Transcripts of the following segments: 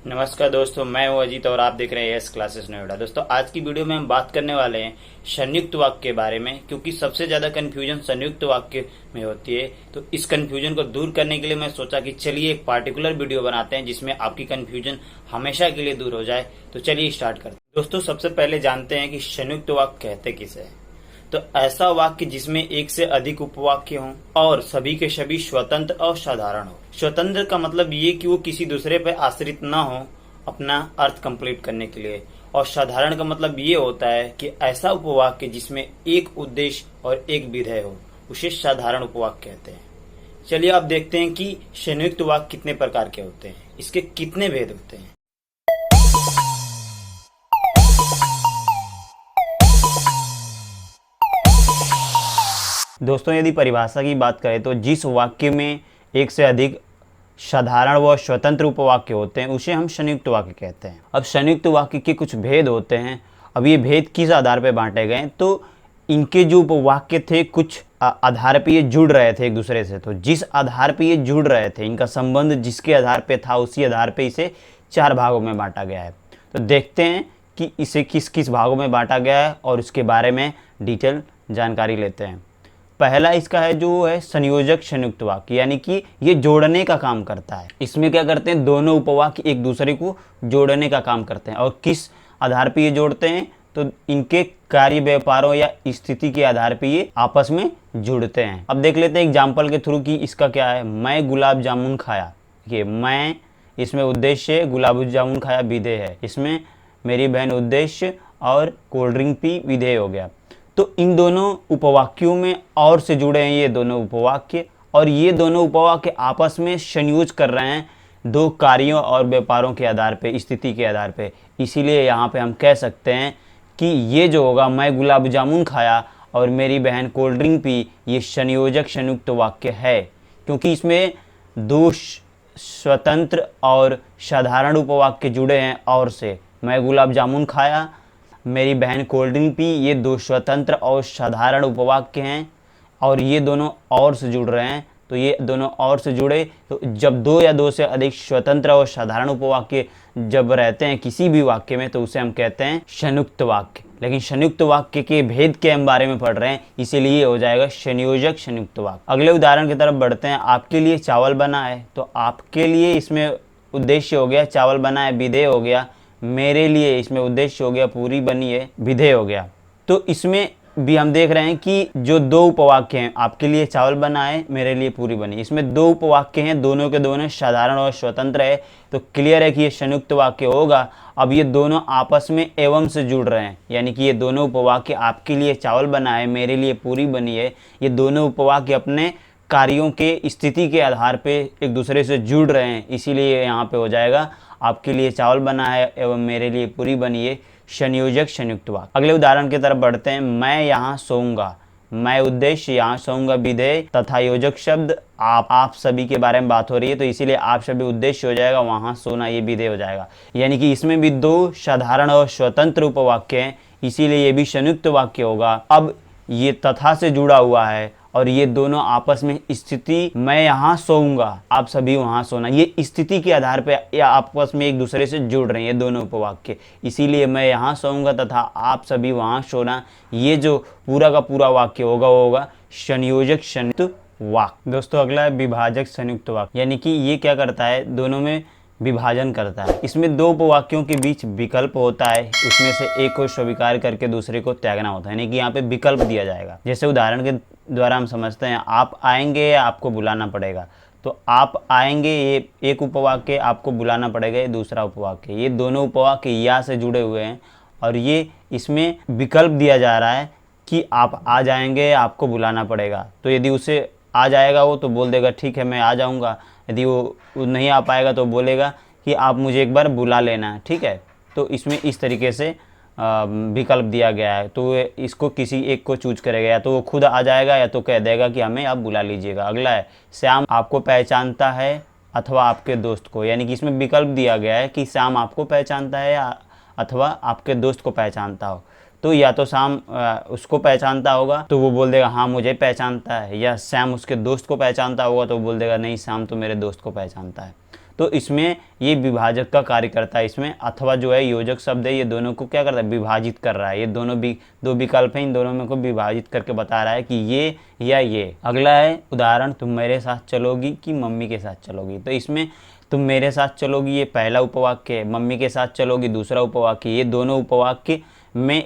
नमस्कार दोस्तों, मैं हूं अजीत और आप देख रहे हैं एस क्लासेस नोएडा। दोस्तों, आज की वीडियो में हम बात करने वाले हैं संयुक्त वाक्य के बारे में, क्योंकि सबसे ज्यादा कंफ्यूजन संयुक्त वाक्य में होती है। तो इस कंफ्यूजन को दूर करने के लिए मैं सोचा कि चलिए एक पार्टिकुलर वीडियो बनाते हैं जिसमें आपकी कंफ्यूजन हमेशा के लिए दूर हो जाए। तो चलिए स्टार्ट करते हैं। दोस्तों, सबसे पहले जानते हैं कि संयुक्त वाक्य कहते किसे हैं। तो ऐसा वाक्य जिसमें एक से अधिक उपवाक्य हों और सभी के सभी स्वतंत्र और साधारण हो। स्वतंत्र का मतलब ये कि वो किसी दूसरे पर आश्रित ना हो अपना अर्थ कंप्लीट करने के लिए, और साधारण का मतलब ये होता है कि ऐसा उपवाक्य जिसमें एक उद्देश्य और एक विधेय हो, उसे साधारण उपवाक्य कहते हैं। चलिए अब देखते हैं कि संयुक्त वाक्य कितने प्रकार के होते हैं, इसके कितने भेद होते हैं। दोस्तों, यदि परिभाषा की बात करें तो जिस वाक्य में एक से अधिक साधारण व स्वतंत्र उपवाक्य होते हैं उसे हम संयुक्त वाक्य कहते हैं। अब संयुक्त वाक्य के कुछ भेद होते हैं। अब ये भेद किस आधार पर बांटे गए, तो इनके जो उपवाक्य थे कुछ आधार पे ये जुड़ रहे थे एक दूसरे से। तो जिस आधार पे ये जुड़ रहे थे, इनका संबंध जिसके आधार पे था, उसी आधार पे इसे 4 भागों में बांटा गया है। तो देखते हैं कि इसे किस किस भागों में बांटा गया है और उसके बारे में डिटेल जानकारी लेते हैं। पहला इसका है जो है संयोजक संयुक्त वाक्य, यानी कि ये जोड़ने का काम करता है। इसमें क्या करते हैं, दोनों उपवाक्य एक दूसरे को जोड़ने का काम करते हैं। और किस आधार पर ये जोड़ते हैं, तो इनके कार्य व्यापारों या स्थिति के आधार पर ये आपस में जुड़ते हैं। अब देख लेते हैं एग्जाम्पल के थ्रू कि इसका क्या है। मैं गुलाब जामुन खाया, ये मैं इसमें उद्देश्य, गुलाब जामुन खाया विधेय है, इसमें मेरी बहन उद्देश्य और कोल्ड ड्रिंक पी विधेय हो गया। तो इन दोनों उपवाक्यों में और से जुड़े हैं ये दोनों उपवाक्य, और ये दोनों उपवाक्य आपस में संयोज कर रहे हैं दो कार्यों और व्यापारों के आधार पे, स्थिति के आधार पे। इसीलिए यहाँ पे हम कह सकते हैं कि ये जो होगा, मैं गुलाब जामुन खाया और मेरी बहन कोल्ड ड्रिंक पी, ये संयोजक संयुक्त वाक्य है, क्योंकि इसमें दो स्वतंत्र और साधारण उपवाक्य जुड़े हैं। और से मैं गुलाब जामुन खाया, मेरी बहन कोल्ड ड्रिंक पी, ये दो स्वतंत्र और साधारण उपवाक्य हैं, और ये दोनों और से जुड़ रहे हैं। तो ये दोनों और से जुड़े, तो जब दो या दो से अधिक स्वतंत्र और साधारण उपवाक्य जब रहते हैं किसी भी वाक्य में, तो उसे हम कहते हैं संयुक्त वाक्य। लेकिन संयुक्त वाक्य के भेद के हम बारे में पढ़ रहे हैं, इसीलिए हो जाएगा संयोजक संयुक्त वाक्य। अगले उदाहरण की तरफ बढ़ते हैं। आपके लिए चावल बना है, तो आपके लिए इसमें उद्देश्य हो गया, चावल बना है विधेय हो गया। मेरे लिए इसमें उद्देश्य हो गया, पूरी बनी है विधेय हो गया। तो इसमें भी हम देख रहे हैं कि जो दो उपवाक्य हैं, आपके लिए चावल बना है, मेरे लिए पूरी बनी, इसमें दो उपवाक्य हैं, दोनों के दोनों साधारण और स्वतंत्र है। तो क्लियर है कि ये संयुक्त वाक्य होगा। अब ये दोनों आपस में एवं से जुड़ रहे हैं, यानी कि ये दोनों उपवाक्य, आपके लिए चावल बना है, मेरे लिए पूरी बनी है, ये दोनों उपवाक्य अपने कार्यों के स्थिति के आधार पे एक दूसरे से जुड़ रहे हैं। इसीलिए यहाँ पे हो जाएगा, आपके लिए चावल बना है एवं मेरे लिए पूरी बनी है, संयोजक संयुक्त वाक्य। अगले उदाहरण की तरफ बढ़ते हैं। मैं यहाँ सोऊंगा, मैं उद्देश्य, यहाँ सोऊंगा विधेय तथा योजक शब्द आप सभी के बारे में बात हो रही है, तो इसीलिए आप सभी उद्देश्य हो जाएगा, वहाँ सोना ये विधेय हो जाएगा। यानी कि इसमें भी दो साधारण और स्वतंत्र उपवाक्य हैं, इसीलिए ये भी संयुक्त वाक्य होगा। अब ये तथा से जुड़ा हुआ है और ये दोनों आपस में स्थिति, मैं यहाँ सोऊंगा, आप सभी वहाँ सोना, ये स्थिति के आधार पे या आपस में एक दूसरे से जुड़ रहे हैं ये दोनों उपवाक्य। इसीलिए मैं यहाँ सोऊंगा तथा आप सभी वहाँ सोना, ये जो पूरा का पूरा वाक्य होगा वो होगा संयोजक संयुक्त वाक्य। दोस्तों, अगला है विभाजक संयुक्त वाक्य, यानी कि ये क्या करता है, दोनों में विभाजन करता है। इसमें दो उपवाक्यों के बीच विकल्प होता है, उसमें से एक को स्वीकार करके दूसरे को त्यागना होता है, यानी कि यहाँ पे विकल्प दिया जाएगा। जैसे उदाहरण के द्वारा हम समझते हैं, आप आएंगे या आपको बुलाना पड़ेगा। तो आप आएंगे ये एक उपवाक्य, आपको बुलाना पड़ेगा ये दूसरा उपवाक्य। ये दोनों उपवाक्य या से जुड़े हुए हैं और ये इसमें विकल्प दिया जा रहा है कि आप आ जाएंगे, आपको बुलाना पड़ेगा। तो यदि उसे आ जाएगा वो, तो बोल देगा ठीक है मैं आ जाऊँगा। यदि वो नहीं आ पाएगा तो बोलेगा कि आप मुझे एक बार बुला लेना है, ठीक है। तो इसमें इस तरीके से विकल्प दिया गया है। तो इसको किसी एक को चूज करेगा, या तो वो खुद आ जाएगा या तो कह देगा कि हमें आप बुला लीजिएगा। अगला है श्याम आपको पहचानता है अथवा आपके दोस्त को, यानी कि इसमें विकल्प दिया गया है कि श्याम आपको पहचानता है या अथवा आपके दोस्त को पहचानता हो। तो या तो श्याम उसको पहचानता होगा तो वो बोल देगा हाँ मुझे पहचानता है, या श्याम उसके दोस्त को पहचानता होगा तो वो बोल देगा नहीं श्याम तो मेरे दोस्त को पहचानता है। तो इसमें ये विभाजक का कार्य करता है। इसमें अथवा जो है योजक शब्द है, ये दोनों को क्या करता है, विभाजित कर रहा है। ये दोनों भी दो विकल्प हैं, इन दोनों में को विभाजित करके बता रहा है कि ये या ये। अगला है उदाहरण, तुम मेरे साथ चलोगी कि मम्मी के साथ चलोगी। तो इसमें तुम मेरे साथ चलोगी ये पहला उपवाक्य है, मम्मी के साथ चलोगी दूसरा उपवाक्य। ये दोनों उपवाक्य में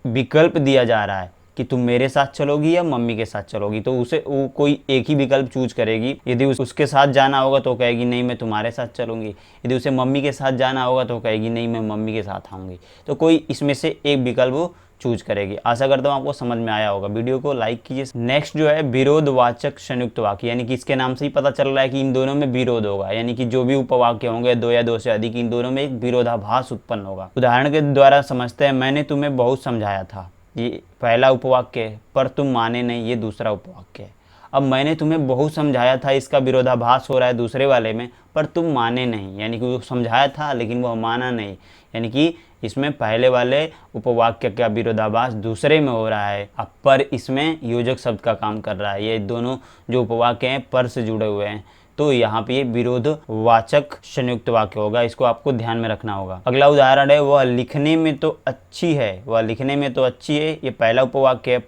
विकल्प दिया जा रहा है कि तुम मेरे साथ चलोगी या मम्मी के साथ चलोगी। तो उसे वो कोई एक ही विकल्प चूज करेगी। यदि उसके साथ जाना होगा तो कहेगी नहीं मैं तुम्हारे साथ चलूँगी। यदि उसे मम्मी के साथ जाना होगा तो कहेगी नहीं मैं मम्मी के साथ आऊँगी। तो कोई इसमें से एक विकल्प वो चूज करेगी। आशा करता हूँ आपको समझ में आया होगा। वीडियो को लाइक कीजिए। नेक्स्ट जो है विरोधवाचक संयुक्त वाक्य, यानी कि इसके नाम से ही पता चल रहा है कि इन दोनों में विरोध होगा, यानी कि जो भी उपवाक्य होंगे दो या दो से अधिक, इन दोनों में एक विरोधाभास उत्पन्न होगा। उदाहरण के द्वारा समझते हैं, मैंने तुम्हें बहुत समझाया था, ये पहला उपवाक्य है, पर तुम माने नहीं, ये दूसरा उपवाक्य है। अब मैंने तुम्हें बहुत समझाया था, इसका विरोधाभास हो रहा है दूसरे वाले में, पर तुम माने नहीं, यानी कि वो समझाया था लेकिन वह माना नहीं, यानी कि इसमें पहले वाले उपवाक्य का विरोधाभास दूसरे में हो रहा है। अब पर इसमें योजक शब्द का काम कर रहा है। ये दोनों जो उपवाक्य हैं पर से जुड़े हुए हैं, तो यहाँ पे ये विरोधवाचक संयुक्त वाक्य होगा। इसको आपको ध्यान में रखना होगा। अगला उदाहरण है, वह लिखने में तो अच्छी है। वह लिखने में तो अच्छी है, ये पहला उपवाक्य है,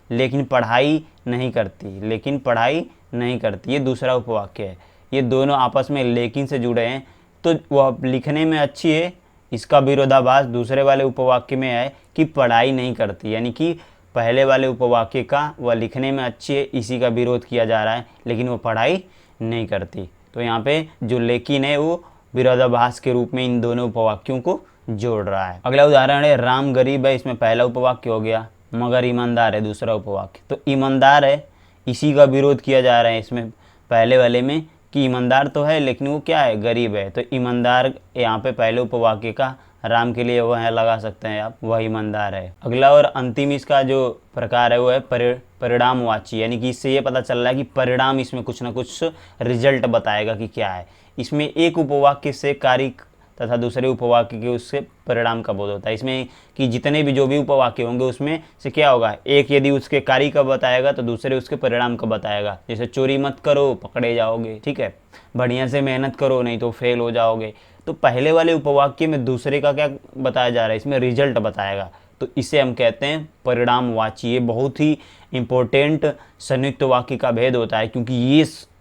लेकिन पढ़ाई नहीं करती। लेकिन पढ़ाई नहीं करती, ये दूसरा उपवाक्य है। ये दोनों आपस में लेकिन से जुड़े हैं। तो वह लिखने में अच्छी है, इसका विरोधाभास दूसरे वाले उपवाक्य में है कि पढ़ाई नहीं करती, यानी कि पहले वाले उपवाक्य का वह लिखने में अच्छी है, इसी का विरोध किया जा रहा है, लेकिन वो पढ़ाई नहीं करती। तो यहाँ पे जो लेकिन है वो विरोधाभास के रूप में इन दोनों उपवाक्यों को जोड़ रहा है। अगला उदाहरण है, राम गरीब है। इसमें पहला उपवाक्य हो गया, मगर ईमानदार है दूसरा उपवाक्य। तो ईमानदार है, इसी का विरोध किया जा रहा है इसमें पहले वाले में कि ईमानदार तो है लेकिन वो क्या है, गरीब है। तो ईमानदार यहाँ पे पहले उपवाक्य का राम के लिए वह है लगा सकते हैं आप, वह ईमानदार है। अगला और अंतिम इसका जो प्रकार है वो है परिणामवाची, यानी कि इससे ये पता चल रहा है कि परिणाम इसमें कुछ ना कुछ रिजल्ट बताएगा कि क्या है। इसमें एक उपवाक्य से कार्य तथा दूसरे उपवाक्य के उससे परिणाम का बोध होता है। इसमें कि जितने भी जो भी उपवाक्य होंगे उसमें से क्या होगा, एक यदि उसके कार्य का बताएगा तो दूसरे उसके परिणाम का बताएगा। जैसे चोरी मत करो पकड़े जाओगे, ठीक है, बढ़िया से मेहनत करो नहीं तो फेल हो जाओगे। तो पहले वाले उपवाक्य में दूसरे का क्या बताया जा रहा है, इसमें रिजल्ट बताएगा। तो इसे हम कहते हैं परिणामवाची। ये बहुत ही इंपॉर्टेंट संयुक्त वाक्य का भेद होता है, क्योंकि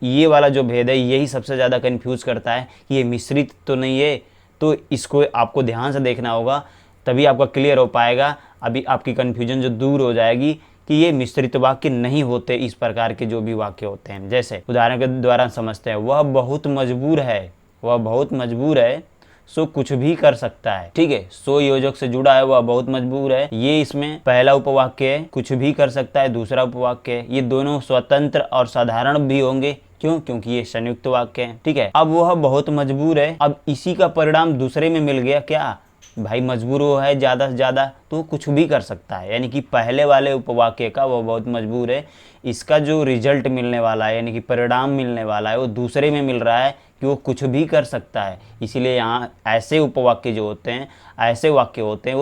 ये वाला जो भेद है यही सबसे ज़्यादा कन्फ्यूज़ करता है कि ये मिश्रित तो नहीं है। तो इसको आपको ध्यान से देखना होगा, तभी आपका क्लियर हो पाएगा। अभी आपकी कन्फ्यूजन जो दूर हो जाएगी कि ये मिश्रित वाक्य नहीं होते इस प्रकार के जो भी वाक्य होते हैं। जैसे उदाहरण के द्वारा समझते हैं, वह बहुत मजबूर है। वह बहुत मजबूर है, सो कुछ भी कर सकता है। ठीक है, सो योजक से जुड़ा है, वह बहुत मजबूर है, ये इसमें पहला उपवाक्य है। कुछ भी कर सकता है दूसरा उपवाक्य है। ये दोनों स्वतंत्र और साधारण भी होंगे, क्यों, क्योंकि ये संयुक्त वाक्य है। ठीक है, अब वह बहुत मजबूर है, अब इसी का परिणाम दूसरे में मिल गया। क्या भाई, मजबूर वो है ज़्यादा से ज़्यादा, तो कुछ भी कर सकता है। यानी कि पहले वाले उपवाक्य का वह बहुत मजबूर है, इसका जो रिजल्ट मिलने वाला है यानी कि परिणाम मिलने वाला है वो दूसरे में मिल रहा है कि वो कुछ भी कर सकता है। इसीलिए यहाँ ऐसे उपवाक्य जो होते हैं, ऐसे वाक्य होते हैं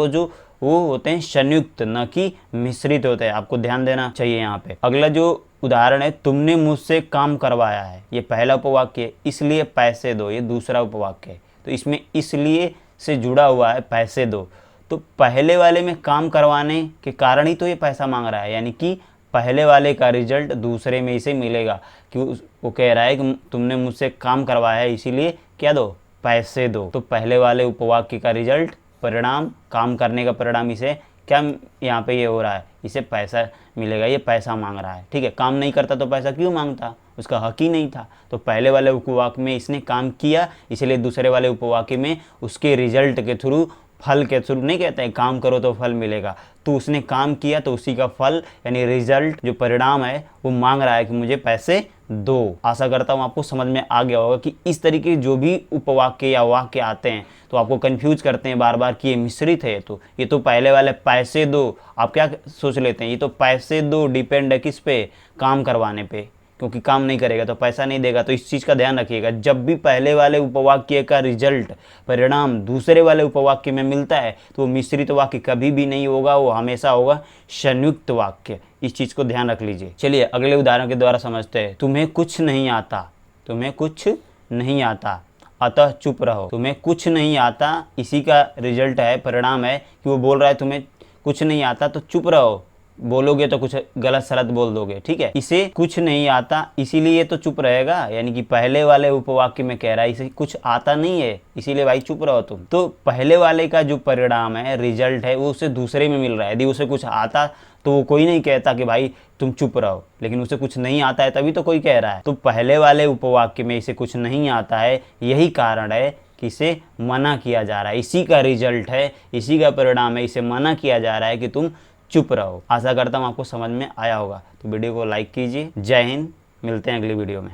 वो होते हैं संयुक्त, न कि मिश्रित होते हैं। आपको ध्यान देना चाहिए यहाँ पे। अगला जो उदाहरण है, तुमने मुझसे काम करवाया है, ये पहला उपवाक्य, इसलिए पैसे दो, ये दूसरा उपवाक्य है। तो इसमें इसलिए से जुड़ा हुआ है पैसे दो। तो पहले वाले में काम करवाने के कारण ही तो ये पैसा मांग रहा है, यानी कि पहले वाले का रिजल्ट दूसरे में इसे मिलेगा कि वो कह रहा है कि तुमने मुझसे काम करवाया है, इसीलिए क्या दो, पैसे दो। तो पहले वाले उपवाक्य का रिजल्ट, परिणाम, काम करने का परिणाम, इसे क्या यहाँ पे ये हो रहा है, इसे पैसा मिलेगा, ये पैसा मांग रहा है। ठीक है, काम नहीं करता तो पैसा क्यों मांगता, उसका हक ही नहीं था। तो पहले वाले उपवाक्य में इसने काम किया, इसलिए दूसरे वाले उपवाक्य में उसके रिजल्ट के थ्रू, फल के थ्रू, नहीं कहते हैं काम करो तो फल मिलेगा, तो उसने काम किया तो उसी का फल यानी रिजल्ट, जो परिणाम है वो मांग रहा है कि मुझे पैसे दो। आशा करता हूँ आपको समझ में आ गया होगा कि इस तरीके जो भी उपवाक्य या वाक्य आते हैं तो आपको कंफ्यूज करते हैं बार बार कि ये मिश्रित है। तो ये तो पहले वाले पैसे दो, आप क्या सोच लेते हैं, ये तो पैसे दो डिपेंड है किस पे, काम करवाने पे, क्योंकि काम नहीं करेगा तो पैसा नहीं देगा। तो इस चीज़ का ध्यान रखिएगा, जब भी पहले वाले उपवाक्य का रिजल्ट, परिणाम दूसरे वाले उपवाक्य में मिलता है तो वो मिश्रित वाक्य कभी भी नहीं होगा, वो हमेशा होगा संयुक्त वाक्य। इस चीज़ को ध्यान रख लीजिए। चलिए अगले उदाहरण के द्वारा समझते हैं। तुम्हें कुछ नहीं आता, तुम्हें कुछ नहीं आता। अतः चुप रहो। तुम्हें कुछ नहीं आता, इसी का रिजल्ट है, परिणाम है कि वो बोल रहा है तुम्हें कुछ नहीं आता तो चुप रहो, बोलोगे तो कुछ गलत सलत बोल दोगे, ठीक है। इसे कुछ नहीं आता इसीलिए तो चुप रहेगा, यानी कि पहले वाले उपवाक्य में कह रहा है इसे कुछ आता नहीं है इसीलिए भाई चुप रहो तुम। तो पहले वाले का जो परिणाम है, रिजल्ट है, वो उसे दूसरे में मिल रहा है। यदि उसे कुछ आता तो वो कोई नहीं कहता कि भाई तुम चुप रहो, लेकिन उसे कुछ नहीं आता है तभी तो कोई कह रहा है। तो पहले वाले उपवाक्य में इसे कुछ नहीं आता है, यही कारण है कि इसे मना किया जा रहा है, इसी का रिजल्ट है, इसी का परिणाम है, इसे मना किया जा रहा है कि तुम चुप रहो। आशा करता हूँ आपको समझ में आया होगा। तो वीडियो को लाइक कीजिए। जय हिंद, मिलते हैं अगली वीडियो में।